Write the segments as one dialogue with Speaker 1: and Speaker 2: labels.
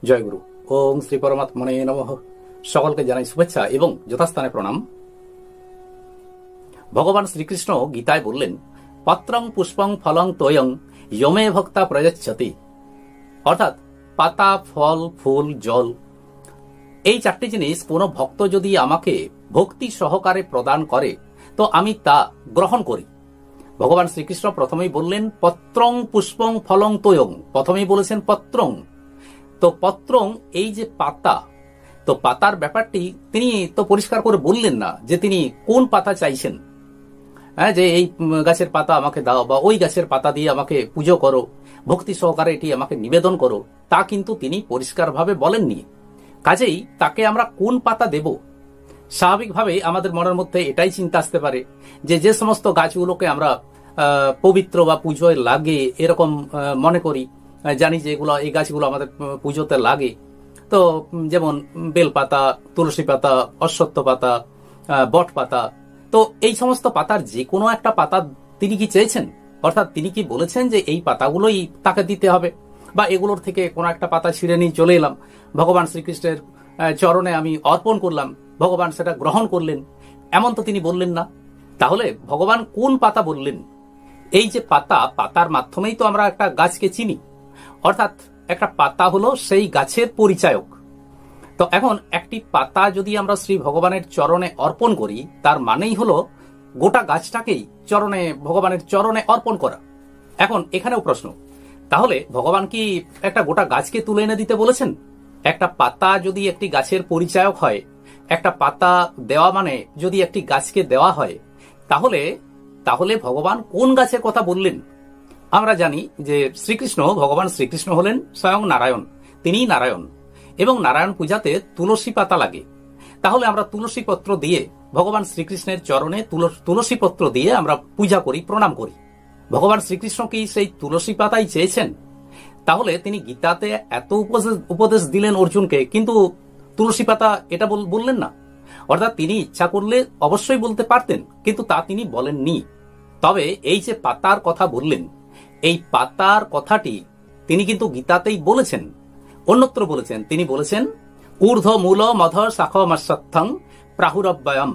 Speaker 1: জয়গুরু। ওং শ্রী পরমাত্মনে নমঃ। সকলকে জানাই শুভেচ্ছা এবং যথাস্থানে প্রণাম। ভগবান শ্রীকৃষ্ণ গীতায় বললেন, পত্রং পুষ্পং ফলং তোয়ং যমে ভক্তা প্রযচ্ছতি, অর্থাৎ পাতা, ফল, ফুল, জল, এই চারটি জিনিস কোনো ভক্ত যদি আমাকে ভক্তি সহকারে প্রদান করে তো আমি তা গ্রহণ করি। ভগবান শ্রীকৃষ্ণ প্রথমেই বললেন পত্রং পুষ্পং ফলং তোয়ং, প্রথমেই বলেছেন পত্রং। তো পত্রং এই যে পাতা, তো পাতার ব্যাপারটি তিনি তো পরিষ্কার করে বললেন না যে তিনি কোন পাতা চাইছেন, যে এই গাছের পাতা আমাকে দাও বা ওই গাছের পাতা দিয়ে আমাকে পুজো করো, ভক্তি সহকারে এটি আমাকে নিবেদন করো, তা কিন্তু তিনি পরিষ্কারভাবে বলেননি। কাজেই তাকে আমরা কোন পাতা দেব, স্বাভাবিকভাবে আমাদের মনের মধ্যে এটাই চিন্তা আসতে পারে যে যে সমস্ত গাছগুলোকে আমরা পবিত্র বা পুজোয় লাগে এরকম মনে করি, জানি যে এগুলো এই গাছগুলো আমাদের পুজোতে লাগে, তো যেমন বেল পাতা, তুলসী পাতা, অশ্বত্থ পাতা, বট পাতা, তো এই সমস্ত পাতার যে কোনো একটা পাতা তিনি কি চেয়েছেন? অর্থাৎ তিনি কি বলেছেন যে এই পাতাগুলোই তাকে দিতে হবে, বা এগুলোর থেকে কোনো একটা পাতা ছিঁড়ে নিয়ে চলে এলাম, ভগবান শ্রীকৃষ্ণের চরণে আমি অর্পণ করলাম, ভগবান সেটা গ্রহণ করলেন, এমন তো তিনি বললেন না। তাহলে ভগবান কোন পাতা বললেন? এই যে পাতা, পাতার মাধ্যমেই তো আমরা একটা গাছকে চিনি, অর্থাৎ একটা পাতা হলো সেই গাছের পরিচায়ক। তো এখন একটি পাতা যদি আমরা শ্রী ভগবানের চরণে অর্পণ করি, তার মানেই হলো গোটা গাছটাকেই ভগবানের চরণে অর্পণ করা। এখন এখানেও প্রশ্ন, তাহলে ভগবান কি একটা গোটা গাছকে তুলে এনে দিতে বলেছেন? একটা পাতা যদি একটি গাছের পরিচায়ক হয়, একটা পাতা দেওয়া মানে যদি একটি গাছকে দেওয়া হয়, তাহলে ভগবান কোন গাছের কথা বললেন? আমরা জানি যে ভগবান শ্রীকৃষ্ণ হলেন স্বয়ং নারায়ণ, তিনিই নারায়ণ, এবং নারায়ণ পূজাতে তুলসী পাতা লাগে। তাহলে আমরা তুলসী পত্র দিয়ে ভগবান শ্রীকৃষ্ণের চরণে তুলসী পত্র দিয়ে আমরা পূজা করি, প্রণাম করি। ভগবান শ্রীকৃষ্ণ কি সেই তুলসী পাতাই চেয়েছেন? তাহলে তিনি গীতাতে এত উপদেশ দিলেন অর্জুনকে, কিন্তু তুলসী পাতা এটা বললেন না। অর্থাৎ তিনি ইচ্ছা করলে অবশ্যই বলতে পারতেন, কিন্তু তা তিনি বলেননি। তবে এই যে পাতার কথা বললেন, এই পাতার কথাটি তিনি কিন্তু গীতাতেই বলেছেন, অন্যত্র বলেছেন। তিনি বলেছেন ঊর্ধ্ব মূল মধ শাখমশ্বত্থং প্রাহুরব্যয়ম।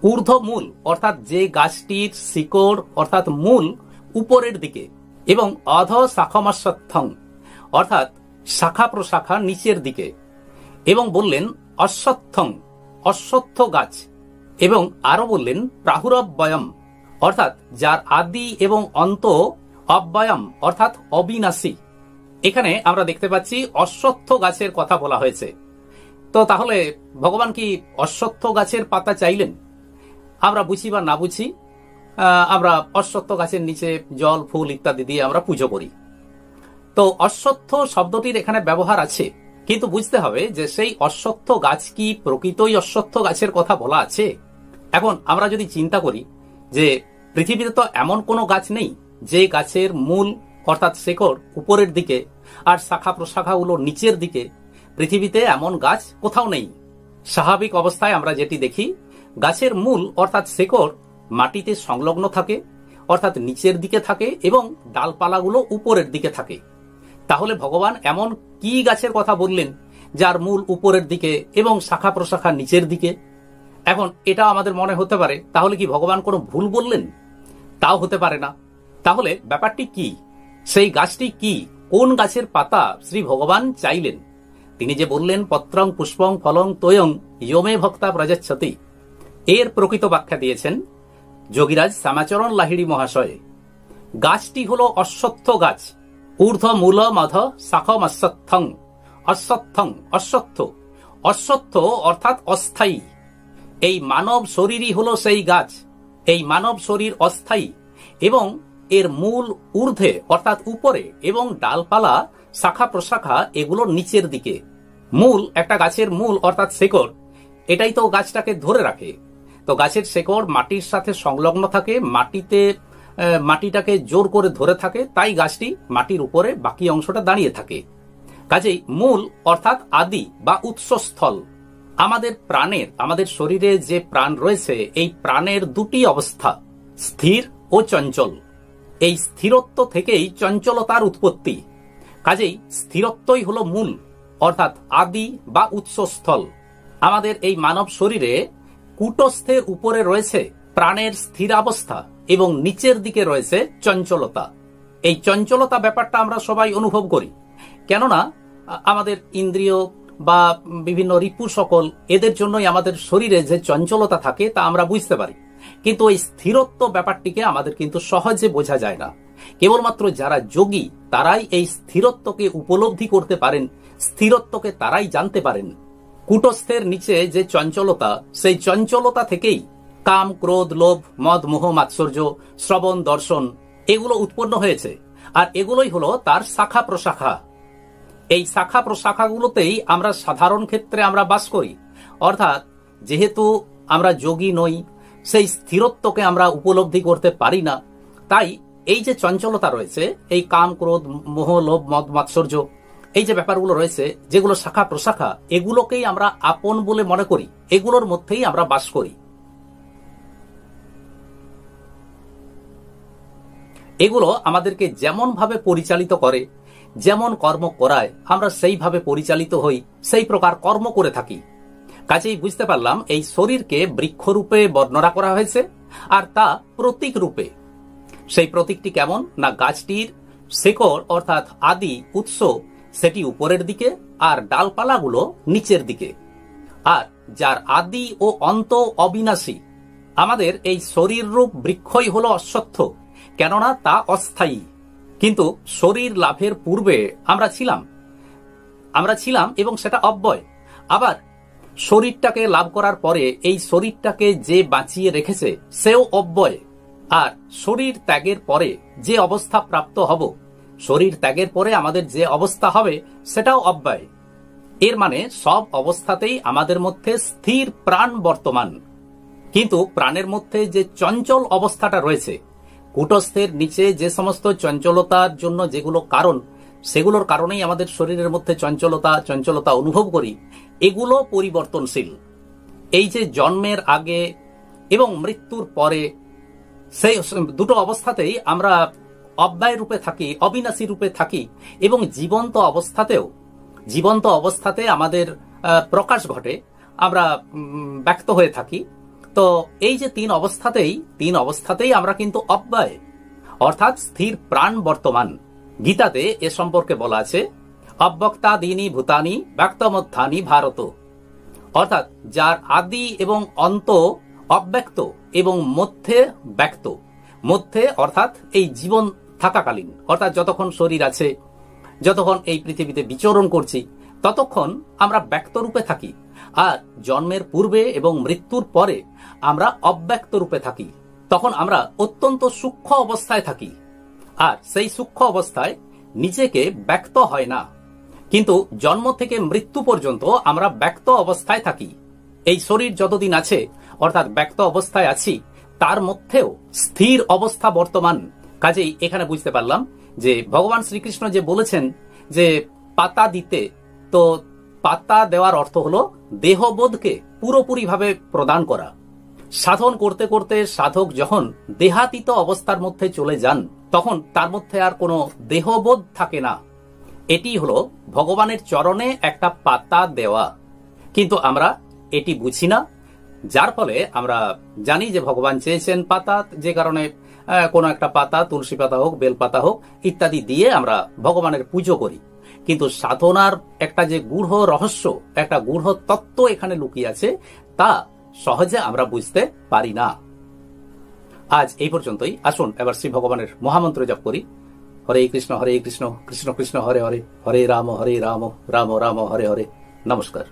Speaker 1: ঊর্ধ্ব মূল অর্থাৎ যে গাছটির শিকড় অর্থাৎ মূল উপরের দিকে, এবং অধ শাখমশ্বত্থং অর্থাৎ শাখা প্রশাখা নিচের দিকে, এবং বললেন অশ্বত্থং অশ্বত্থ গাছ, এবং আরো বললেন প্রাহুরব্যয়ম অর্থাৎ যার আদি এবং অন্ত অব্যয়ম অর্থাৎ অবিনাশী। এখানে আমরা দেখতে পাচ্ছি অশ্বত্থ গাছের কথা বলা হয়েছে। তো তাহলে ভগবান কি অশ্বত্থ গাছের পাতা চাইলেন? আমরা বুঝি বা না বুঝি, আমরা অশ্বত্থ গাছের নিচে জল, ফুল ইত্যাদি দিয়ে আমরা পুজো করি। তো অশ্বত্থ শব্দটির এখানে ব্যবহার আছে, কিন্তু বুঝতে হবে যে সেই অশ্বত্থ গাছ কি প্রকৃতই অশ্বত্থ গাছের কথা বলা আছে? এখন আমরা যদি চিন্তা করি যে পৃথিবীতে তো এমন কোনো গাছ নেই যে গাছের মূল অর্থাৎ শেকড় উপরের দিকে আর শাখা প্রশাখাগুলো নিচের দিকে, পৃথিবীতে এমন গাছ কোথাও নেই। স্বাভাবিক অবস্থায় আমরা যেটি দেখি, গাছের মূল অর্থাৎ শেকড় মাটিতে সংলগ্ন থাকে, অর্থাৎ নিচের দিকে থাকে, এবং ডালপালাগুলো উপরের দিকে থাকে। তাহলে ভগবান এমন কি গাছের কথা বললেন যার মূল উপরের দিকে এবং শাখা প্রশাখা নিচের দিকে? এখন এটা আমাদের মনে হতে পারে, তাহলে কি ভগবান কোনো ভুল বললেন? তাও হতে পারে না। তাহলে ব্যাপারটি কি? সেই গাছটি কি? কোন গাছের পাতা শ্রী ভগবান চাইলেন? তিনি যে বললেন পত্রং পুষ্পং ফলং তোয়ং যমে ভক্তা প্রযচ্ছতি, এর প্রকৃত ব্যাখ্যা দিয়েছেন যোগীরাজ শ্যামাচরণ লাহিড়ী মহাশয়। গাছটি হলো অশ্বত্থ গাছ। ঊর্ধ্ব মূল মধ শাখমশ্বত্থং। অশ্বত্থং অশ্বত্থ, অশ্বত্থ অর্থাৎ অস্থায়ী। এই মানব শরীরই হলো সেই গাছ। এই মানব শরীর অস্থায়ী, এবং এর মূল ঊর্ধ্বে অর্থাৎ উপরে, এবং ডালপালা শাখা প্রশাখা এগুলোর নিচের দিকে। মূল, একটা গাছের মূল অর্থাৎ শেকড়, এটাই তো গাছটাকে ধরে রাখে। তো গাছের শেকড় মাটির সাথে সংলগ্ন থাকে, মাটিটাকে জোর করে ধরে থাকে, তাই গাছটি মাটির উপরে বাকি অংশটা দাঁড়িয়ে থাকে। কাজেই মূল অর্থাৎ আদি বা উৎসস্থল। আমাদের শরীরে যে প্রাণ রয়েছে, এই প্রাণের দুটি অবস্থা, স্থির ও চঞ্চল। এই স্থিরত্ব থেকেই চঞ্চলতার উৎপত্তি। কাজেই স্থিরত্বই হলো মূল অর্থাৎ আদি বা উৎসস্থল। আমাদের এই মানব শরীরে কূটস্থের উপরে রয়েছে প্রাণের স্থিরাবস্থা এবং নিচের দিকে রয়েছে চঞ্চলতা। এই চঞ্চলতা ব্যাপারটা আমরা সবাই অনুভব করি, কেননা আমাদের ইন্দ্রিয় বা বিভিন্ন রিপু সকল এদের জন্যই আমাদের শরীরে যে চঞ্চলতা থাকে তা আমরা বুঝতে পারি, কিন্তু এই স্থিরত্ব ব্যাপারটিকে আমাদের কিন্তু সহজে বোঝা যায় না। কেবলমাত্র যারা যোগী তারাই এই স্থিরত্বকে উপলব্ধি করতে পারেন, স্থিরত্বকে তারাই জানতে পারেন। কূটস্থের নিচে যে চঞ্চলতা, সেই চঞ্চলতা থেকেই কাম, ক্রোধ, লোভ, মদ, মোহ, মাৎসর্য, শ্রবণ, দর্শন এগুলো উৎপন্ন হয়েছে। আর এগুলোই হলো তার শাখা প্রশাখা। এই শাখা প্রশাখাগুলোতেই আমরা সাধারণ ক্ষেত্রে আমরা বাস করি। অর্থাৎ যেহেতু আমরা যোগী নই, সেই স্থিরত্বকে আমরা উপলব্ধি করতে পারি না, তাই এই যে চঞ্চলতা রয়েছে, এই কাম, ক্রোধ, মোহ, লোভ, মদ, মাৎসর্য এই যে ব্যাপারগুলো রয়েছে, যেগুলো শাখা প্রশাখা, এগুলোকেই আমরা আপন বলে মনে করি, এগুলোর মধ্যেই আমরা বাস করি। এগুলো আমাদেরকে যেমন ভাবে পরিচালিত করে, যেমন কর্ম করায়, আমরা সেইভাবে পরিচালিত হই, সেই প্রকার কর্ম করে থাকি। কাজেই বুঝতে পারলাম এই শরীরকে বৃক্ষরূপে বর্ণনা করা হয়েছে, আর তা প্রতীক রূপে। সেই প্রতীকটি কেমন না, গাছটির শেকড় অর্থাৎ আদি উৎস সেটি উপরের দিকে আর ডালপালাগুলো নিচের দিকে। আর যার আদি ও অন্ত অবিনাশী, আমাদের এই শরীর রূপ বৃক্ষই হলো অশ্বত্থ, কেননা তা অস্থায়ী। কিন্তু শরীর লাভের পূর্বে আমরা ছিলাম এবং সেটা অব্যয়। আবার শরীরটাকে লাভ করার পরে এই শরীরটাকে যে বাঁচিয়ে রেখেছে সেও অব্যয়। আর শরীর ত্যাগের পরে যে অবস্থা প্রাপ্ত হব, শরীর ত্যাগের পরে আমাদের যে অবস্থা হবে সেটাও অব্যয়। এর মানে সব অবস্থাতেই আমাদের মধ্যে স্থির প্রাণ বর্তমান, কিন্তু প্রাণের মধ্যে যে চঞ্চল অবস্থাটা রয়েছে, কূটস্থের নিচে যে সমস্ত চঞ্চলতার জন্য যেগুলো কারণ, সেগুলোর কারণেই আমাদের শরীরের মধ্যে চঞ্চলতা অনুভব করি, এগুলো পরিবর্তনশীল। এই যে জন্মের আগে এবং মৃত্যুর পরে, সেই দুটো অবস্থাতেই আমরা অব্যয় রূপে থাকি, অবিনাশী রূপে থাকি, এবং জীবন্ত অবস্থাতে আমাদের প্রকাশ ঘটে, আমরা ব্যক্ত হয়ে থাকি। তো এই যে তিন অবস্থাতেই আমরা কিন্তু অব্যয় অর্থাৎ স্থির প্রাণ বর্তমান। গীতাতে এ সম্পর্কে বলা আছে, অব্যক্তা দীনি ভূতানি ব্যক্তমধ্যানি ভারত। অর্থাৎ যার আদি এবং অন্ত অব্যক্ত এবং মধ্যে ব্যক্ত। মধ্যে অর্থাৎ এই জীবন থাকাকালীন, অর্থাৎ যতক্ষণ শরীর আছে, যতক্ষণ এই পৃথিবীতে বিচরণ করছি, ততক্ষণ আমরা ব্যক্ত রূপে থাকি। আর জন্মের পূর্বে এবং মৃত্যুর পরে আমরা অব্যক্ত রূপে থাকি। তখন আমরা অত্যন্ত সূক্ষ্ম অবস্থায় থাকি, আর সেই সূক্ষ্ম অবস্থায় নিজেকে ব্যক্ত হয় না। কিন্তু জন্ম থেকে মৃত্যু পর্যন্ত আমরা ব্যক্ত অবস্থায় থাকি। এই শরীর যতদিন আছে অর্থাৎ ব্যক্ত অবস্থায় আছি, তার মধ্যেও স্থির অবস্থা বর্তমান। কাজেই এখানে বুঝতে পারলাম যে ভগবান শ্রীকৃষ্ণ যে বলেছেন যে পাতা দিতে, তো পাতা দেওয়ার অর্থ হলো দেহবোধকে পুরোপুরিভাবে প্রদান করা। সাধন করতে করতে সাধক যখন দেহাতীত অবস্থার মধ্যে চলে যান, তখন তার মধ্যে আর কোনো দেহবোধ থাকে না। এটি হলো ভগবানের চরণে একটা পাতা দেওয়া। কিন্তু আমরা এটি বুঝি না, যার ফলে আমরা জানি যে ভগবান চেয়েছেন পাতা, যে কারণে কোনো একটা পাতা, তুলসী পাতা হোক, বেল পাতা হোক ইত্যাদি দিয়ে আমরা ভগবানের পুজো করি। কিন্তু সাধনার একটা যে গূঢ় রহস্য, একটা গূঢ় তত্ত্ব এখানে লুকিয়ে আছে, তা সহজে আমরা বুঝতে পারি না। আজ এই পর্যন্তই। আসুন এবার শ্রী ভগবানের মহামন্ত্র জপ করি। হরে কৃষ্ণ কৃষ্ণ কৃষ্ণ হরে হরে, হরে রাম রাম রাম হরে হরে। নমস্কার।